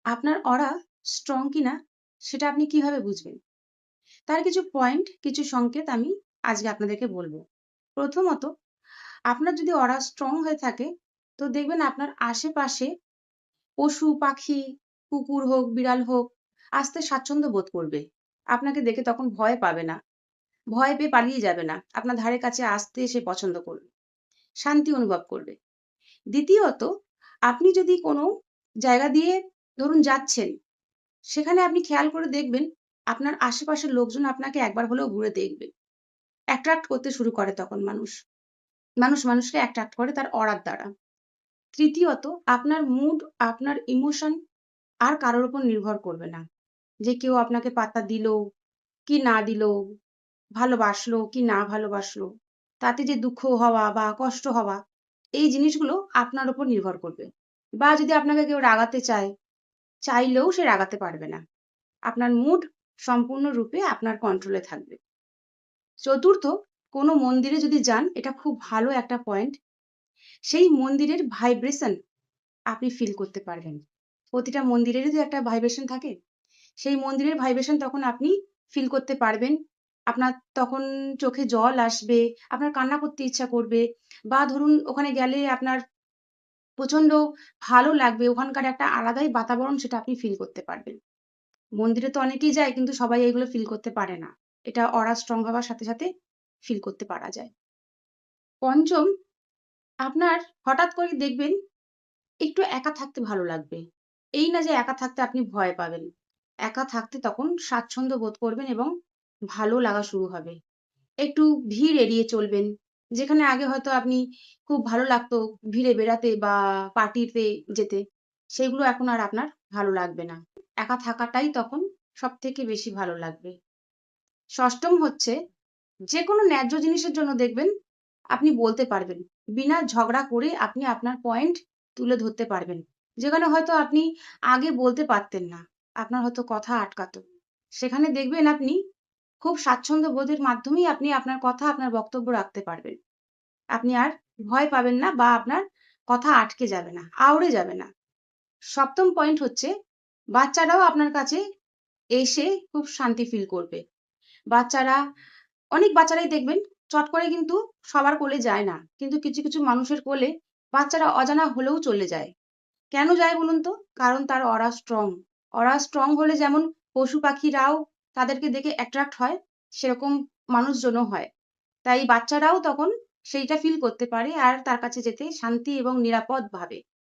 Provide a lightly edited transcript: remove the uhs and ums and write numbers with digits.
আপনার অরা স্ট্রং কিনা সেটা আপনি কিভাবে বুঝবেন? তার কিছু পয়েন্ট, কিছু সংকেত আমি আজকে আপনাদেরকে বলবো। প্রথমত, আপনার যদি অরা স্ট্রং হয়ে থাকে, তো দেখবেন আপনার আশেপাশে পশু, পাখি, কুকুর হোক, বিড়াল হোক, আসতে স্বাচ্ছন্দ্য বোধ করবে। আপনাকে দেখে তখন ভয় পাবে না। ভয় পেয়ে পালিয়ে যাবে না। আপনার ধারে কাছে আসতে সে পছন্দ করবে। শান্তি অনুভব করবে। দ্বিতীয়ত, আপনি যদি কোনো জায়গা দিয়ে ধরুন যাচ্ছেন, সেখানে আপনি খেয়াল করে দেখবেন আপনার আশেপাশের লোকজন আপনাকে একবার হলেও ঘুরে দেখবে। অ্যাট্রাক্ট করতে শুরু করে তখন মানুষ। মানুষ মানুষকে অ্যাট্রাক্ট করে তার অরার দ্বারা। তৃতীয়ত, আপনার মুড, আপনার ইমোশন আর কারোর উপর নির্ভর করবে না। যে কেউ আপনাকে পাত্তা দিল কি না দিল, ভালোবাসলো কি না ভালোবাসলো, তাতে যে দুঃখ হওয়া বা কষ্ট হওয়া, এই জিনিসগুলো আপনার উপর নির্ভর করবে। বা যদি আপনাকে কেউ রাগাতে চায়, চাইলেও সে রাগাতে পারবে না। আপনার মুড সম্পূর্ণরূপে আপনার কন্ট্রোলে থাকবে। চতুর্থ, কোনো মন্দিরে যদি যান, এটা খুব ভালো একটা পয়েন্ট। সেই মন্দিরের ভাইব্রেশন আপনি ফিল করতে পারবেন। প্রতিটা মন্দিরেরই তো একটা ভাইব্রেশন থাকে। সেই মন্দিরের ভাইব্রেশন তখন আপনি ফিল করতে পারবেন। আপনার তখন চোখে জল আসবে, আপনার কান্না করতে ইচ্ছা করবে, বা ধরুন ওখানে গেলে আপনার প্রচন্ড ভালো লাগবে। ওখানকার একটা আলাদাই বাতাবরণ, সেটা আপনি ফিল করতে পারবেন। মন্দিরে তো অনেকেই যায়, কিন্তু সবাই এগুলো ফিল করতে পারে না। এটা অরা স্ট্রং হওয়ার সাথে সাথে ফিল করতে পারা যায়। পঞ্চম, আপনার হঠাৎ করে দেখবেন একটু একা থাকতে ভালো লাগবে। এই না যে একা থাকতে আপনি ভয় পাবেন। একা থাকতে তখন স্বাচ্ছন্দ্য বোধ করবেন এবং ভালো লাগা শুরু হবে। একটু ভিড় এড়িয়ে চলবেন। যেখানে আগে হয়তো আপনি খুব ভালো লাগতো ভিড়ে বেড়াতে বা পার্টিতে যেতে, সেগুলো এখন আর আপনার ভালো লাগবে না। একা থাকাটাই তখন সবথেকে বেশি ভালো লাগবে। ষষ্ঠম হচ্ছে, যেকোনো ন্যায্য জিনিসের জন্য দেখবেন আপনি বলতে পারবেন। বিনা ঝগড়া করে আপনি আপনার পয়েন্ট তুলে ধরতে পারবেন। যেখানে হয়তো আপনি আগে বলতে পারতেন না। আপনার হয়তো কথা আটকাতো। সেখানে দেখবেন আপনি খুব স্বাচ্ছন্দ্য বোধের মাধ্যমেই আপনি আপনার কথা, আপনার বক্তব্য রাখতে পারবেন। আপনি আর ভয় পাবেন না বা আপনার কথা আটকে যাবে না, আউড়ে যাবে না। সপ্তম পয়েন্ট হচ্ছে, বাচ্চারাও আপনার কাছে এসে খুব শান্তি ফিল করবে। বাচ্চারা, অনেক বাচ্চারাই দেখবেন চট করে কিন্তু সবার কোলে যায় না, কিন্তু কিছু কিছু মানুষের কোলে বাচ্চারা অজানা হলেও চলে যায়। কেন যায় বলুন তো? কারণ তার অরা স্ট্রং। অরা স্ট্রং হলে যেমন পশু পাখিরাও তাদেরকে দেখে অ্যাট্রাক্ট হয়, সেরকম মানুষজনও হয়। তাই বাচ্চারাও তখন সেইটা ফিল করতে পারে আর তার কাছে যেতে শান্তি এবং নিরাপদ ভাবে।